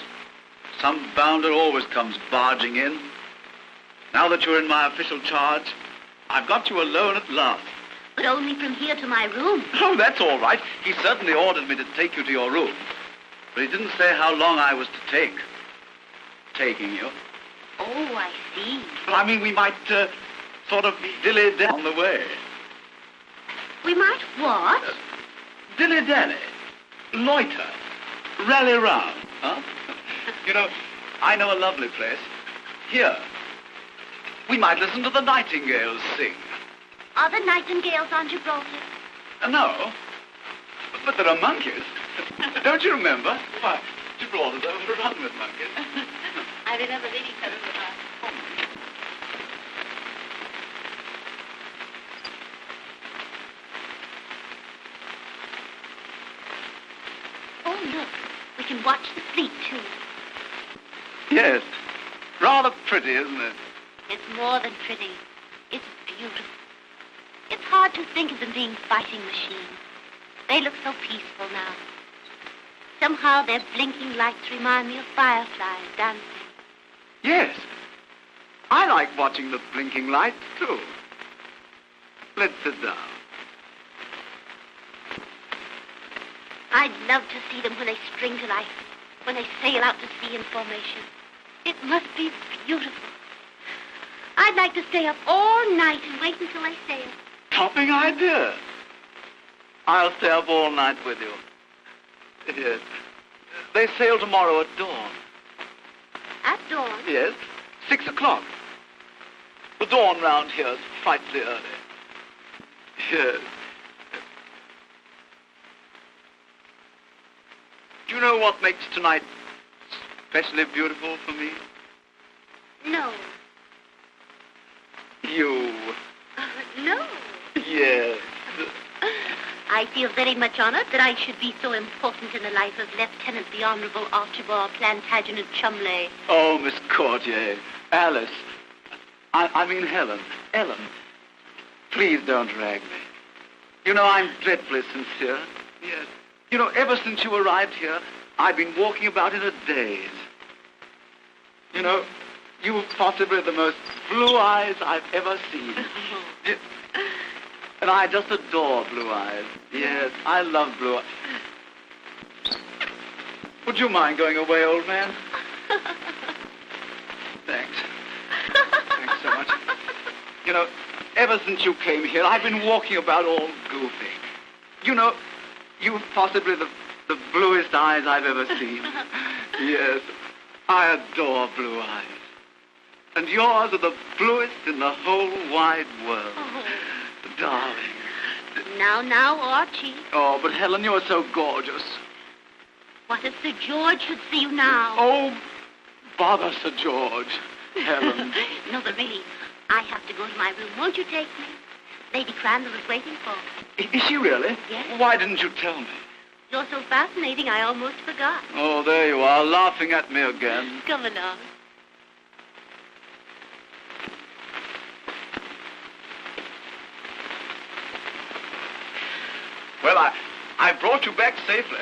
Some bounder always comes barging in. Now that you're in my official charge, I've got you alone at last. But only from here to my room. Oh, that's all right. He certainly ordered me to take you to your room. But he didn't say how long I was to take. Taking you. Oh, I see. Well, I mean, we might sort of dilly-dally on the way. We might what? Dilly-dally. Loiter. Rally round, huh? You know, I know a lovely place. Here. We might listen to the nightingales sing. Are the nightingales on Gibraltar? No. But there are monkeys. Don't you remember? Why, you brought us over to run with monkeys. I remember reading some of them. Oh, look. We can watch the fleet, too. Yes. Rather pretty, isn't it? It's more than pretty. It's beautiful. It's hard to think of them being fighting machines. They look so peaceful now. Somehow their blinking lights remind me of fireflies dancing. Yes. I like watching the blinking lights, too. Let's sit down. I'd love to see them when they spring to life, when they sail out to sea in formation. It must be beautiful. I'd like to stay up all night and wait until they sail. Topping idea. I'll stay up all night with you. Yes. They sail tomorrow at dawn. At dawn? Yes. 6 o'clock. The dawn round here is frightfully early. Yes. Do you know what makes tonight especially beautiful for me? No. You. No. Yes. I feel very much honored that I should be so important in the life of Lieutenant the Honorable Archibald Plantagenet Chumley. Oh, Miss Courtier. Alice. I mean Helen. Ellen. Please don't drag me. You know, I'm dreadfully sincere. Yes. You know, ever since you arrived here, I've been walking about in a daze. You know, you've possibly the most blue eyes I've ever seen. And I just adore blue eyes. Yes, I love blue eyes. Would you mind going away, old man? Thanks. Thanks so much. You know, ever since you came here, I've been walking about all goofy. You know, you've possibly the bluest eyes I've ever seen. Yes, I adore blue eyes. And yours are the bluest in the whole wide world. Oh. Darling. Now, Archie. Oh, but Helen, you're so gorgeous. What if Sir George should see you now? Oh, bother Sir George. Helen. No, but really, I have to go to my room. Won't you take me? Lady Crandall is waiting for me. Is she really? Yes. Why didn't you tell me? You're so fascinating, I almost forgot. Oh, there you are, laughing at me again. Come along. Well, I brought you back safely,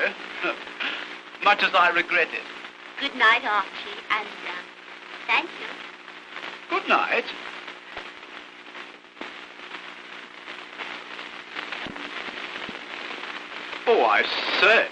much as I regret it. Good night, Archie, and thank you. Good night. Oh, I say.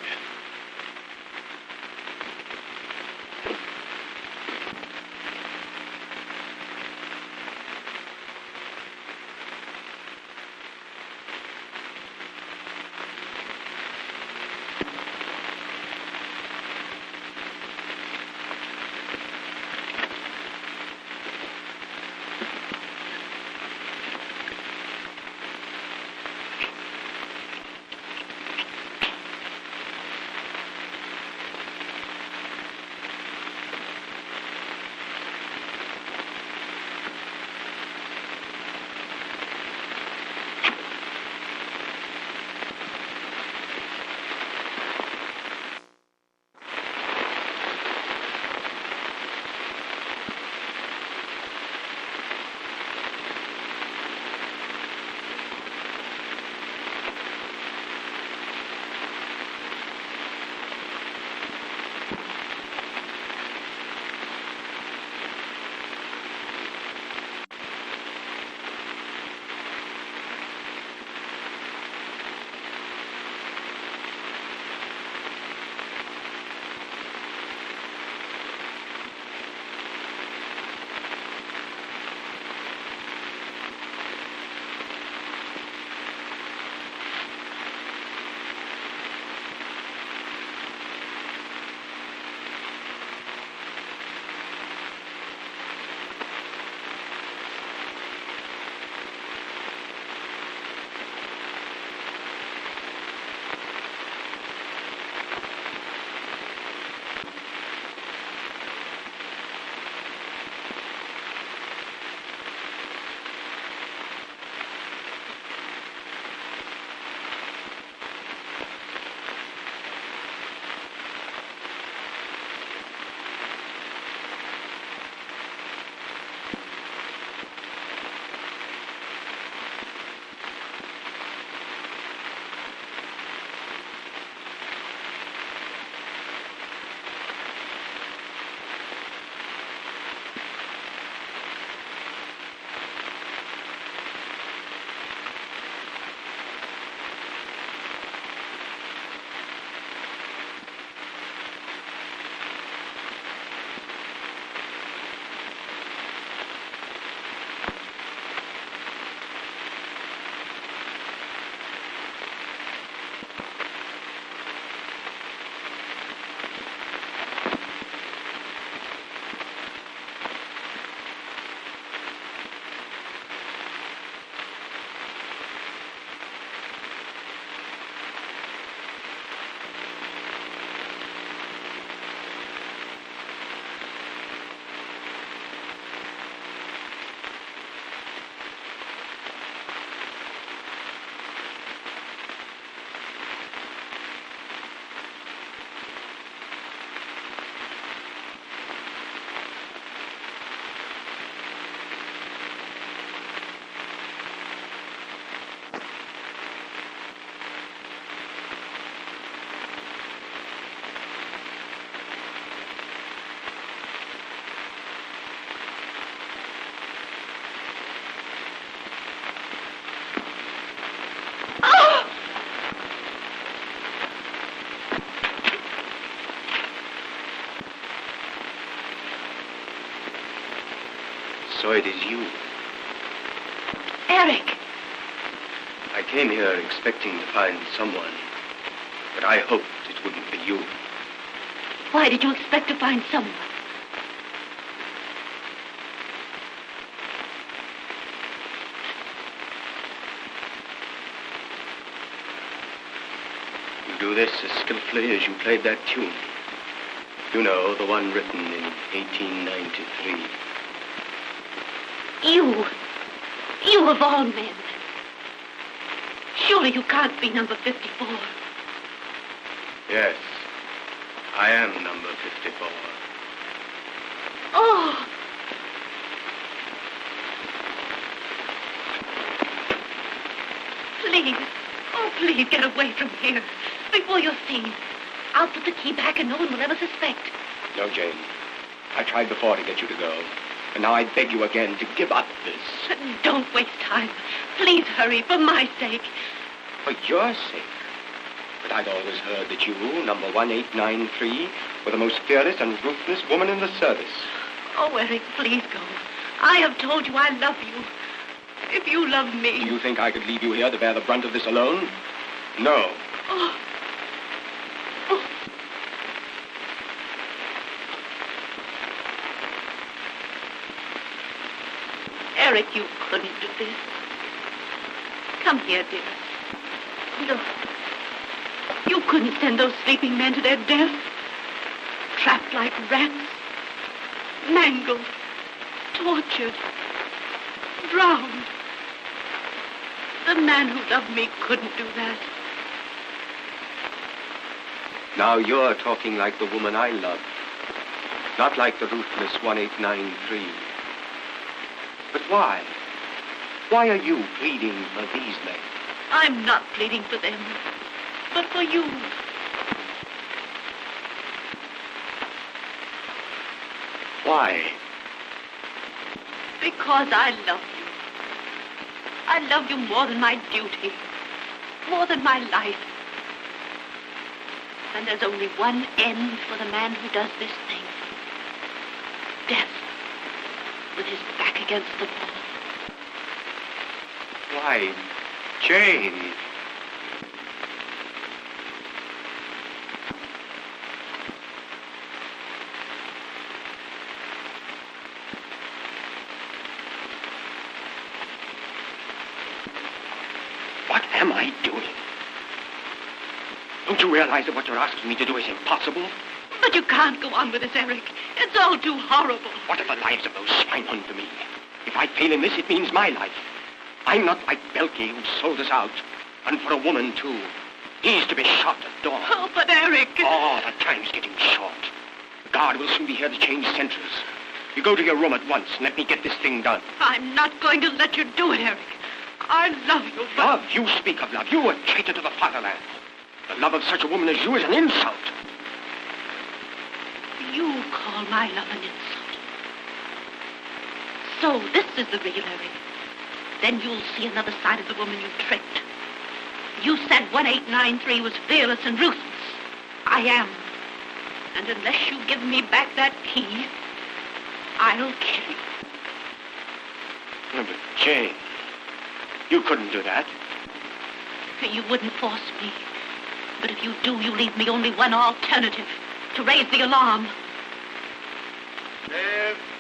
So it is you. Eric! I came here expecting to find someone, but I hoped it wouldn't be you. Why did you expect to find someone? You do this as skillfully as you played that tune. You know, the one written in 1893. You of all men. Surely you can't be number 54. Yes, I am number 54. Oh! Please, oh, please get away from here before you're seen. I'll put the key back and no one will ever suspect. No, Jane. I tried before to get you to go. And now I beg you again to give up this. Don't waste time. Please hurry, for my sake. For your sake? But I'd always heard that you, number 1893, were the most fearless and ruthless woman in the service. Oh, Eric, please go. I have told you I love you. If you love me... Do you think I could leave you here to bear the brunt of this alone? No. Oh. Eric, you couldn't do this. Come here, dearest. Look. You couldn't send those sleeping men to their death. Trapped like rats. Mangled. Tortured. Drowned. The man who loved me couldn't do that. Now you're talking like the woman I loved. Not like the ruthless 1893. But why? Why are you pleading for these men? I'm not pleading for them, but for you. Why? Because I love you. I love you more than my duty, more than my life. And there's only one end for the man who does this thing. Death, with his back against the wall. Why, Jane? What am I doing? Don't you realize that what you're asking me to do is impossible? But you can't go on with this, Eric. It's all too horrible. What if the lives of those swine hunt for me? If I fail in this, it means my life. I'm not like Belkey, who sold us out. And for a woman, too. He's to be shot at dawn. Oh, but Eric... Oh, the time's getting short. The guard will soon be here to change sentries. You go to your room at once and let me get this thing done. I'm not going to let you do it, Eric. I love you, but... Love? You speak of love. You a traitor to the fatherland. The love of such a woman as you is an insult. You call my love an insult. So this is the real Eric. Then you'll see another side of the woman you tricked. You said 1893 was fearless and ruthless. I am. And unless you give me back that key, I'll kill you. No, but Jane, you couldn't do that. You wouldn't force me. But if you do, you leave me only one alternative. To raise the alarm.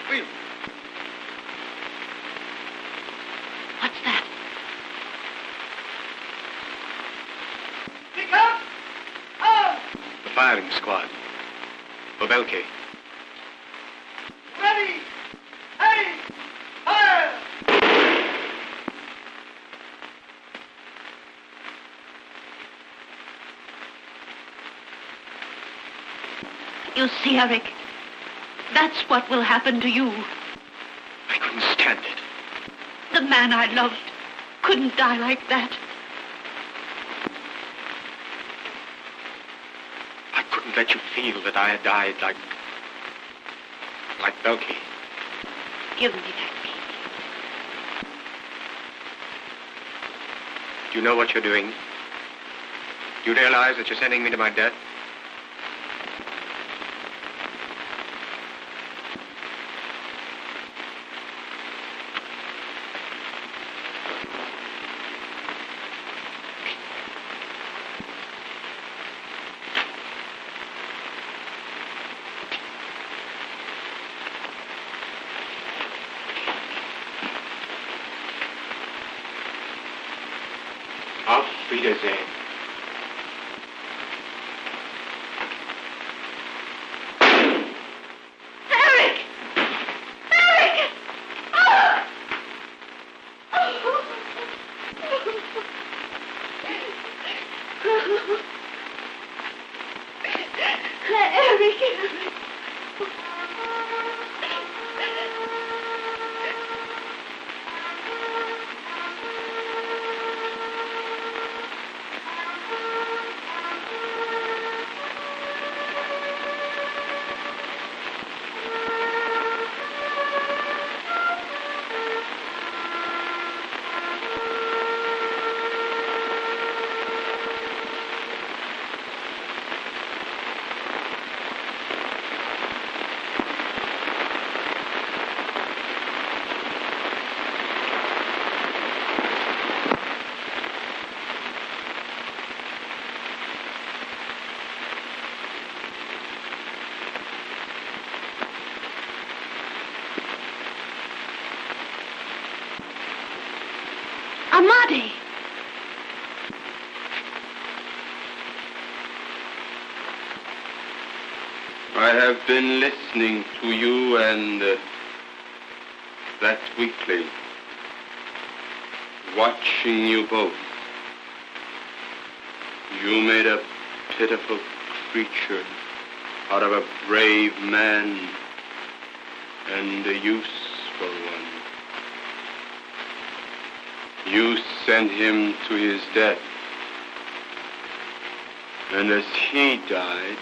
Wheel. What's that? Pick up! Oh! The firing squad. For Belkey. Ready! Aim! Fire! You see, Eric, that's what will happen to you. I couldn't stand it. The man I loved couldn't die like that. I couldn't let you feel that I had died like Belkey. Give me that key. Do you know what you're doing? Do you realize that you're sending me to my death? Wiedersehen. Eric! Eric! Oh! Eric! Amadi! I have been listening to you and that weakling, watching you both. You made a pitiful creature out of a brave man and a useful one. You sent him to his death, and as he died,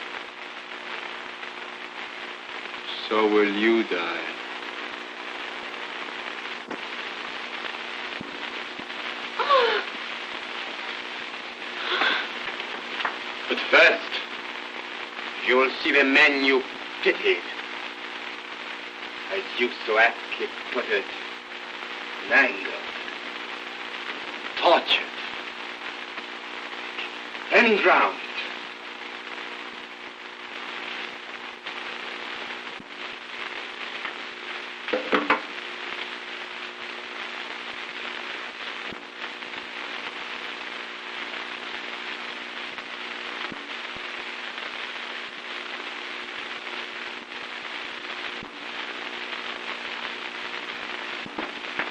so will you die. But first, you will see the men you pitied, as you so aptly put it, mangled, tortured, and drowned.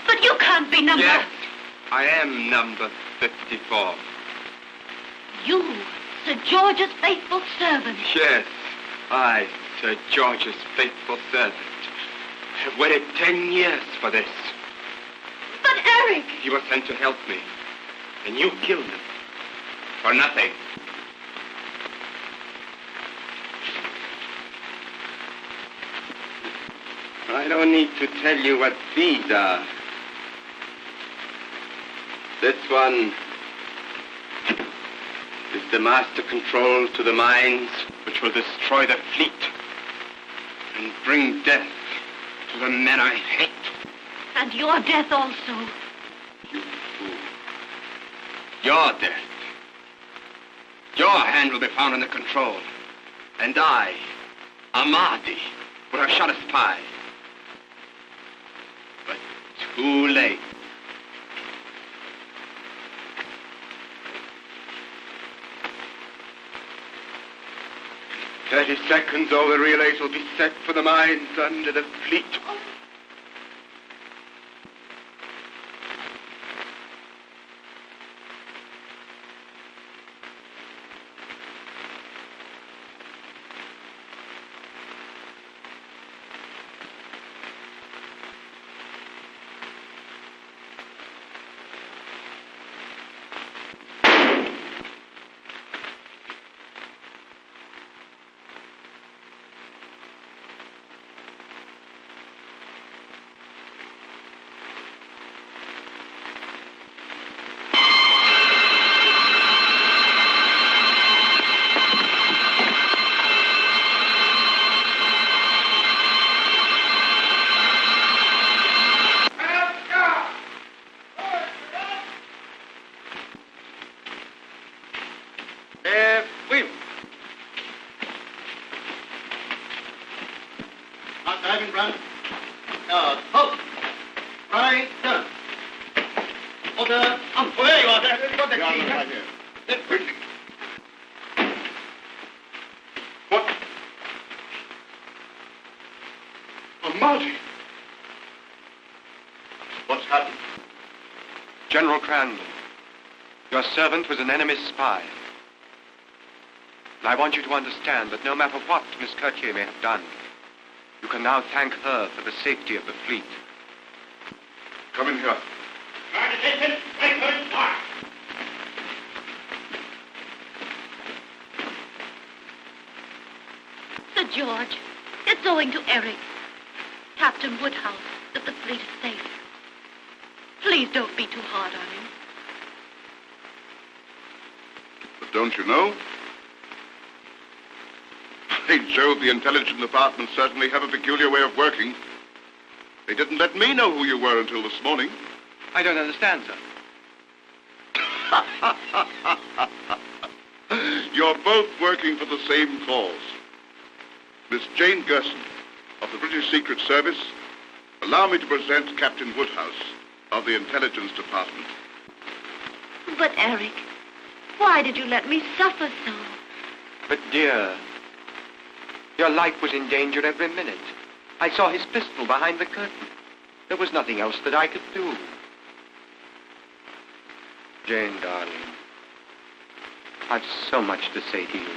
But you can't be number... Yes, I am number 54. You, Sir George's faithful servant. Yes, I, Sir George's faithful servant, have waited 10 years for this. But Eric! You were sent to help me, and you killed him. For nothing. I don't need to tell you what these are. This one is the master control to the mines which will destroy the fleet and bring death to the men I hate. And your death also. You fool. Your death. Your hand will be found in the control. And I, Amadi, would have shot a spy. But too late. In 30 seconds, all the relays will be set for the mines under the fleet. Right, done. Order, there you are, there. You've got the key. Right here. Quickly. What? Oh, Marty. What's happened? General Crandall, your servant was an enemy spy. And I want you to understand that no matter what Miss Courtier may have done, you can now thank her for the safety of the fleet. Come in here. Sir George, it's owing to Eric. Captain Woodhouse, that the fleet is safe. Please don't be too hard on him. But don't you know? By Jove, the intelligence department certainly have a peculiar way of working. They didn't let me know who you were until this morning. I don't understand, sir. You're both working for the same cause. Miss Jane Gerson, of the British Secret Service, allow me to present Captain Woodhouse of the Intelligence Department. But, Eric, why did you let me suffer so? But, dear, your life was in danger every minute. I saw his pistol behind the curtain. There was nothing else that I could do. Jane, darling, I've so much to say to you.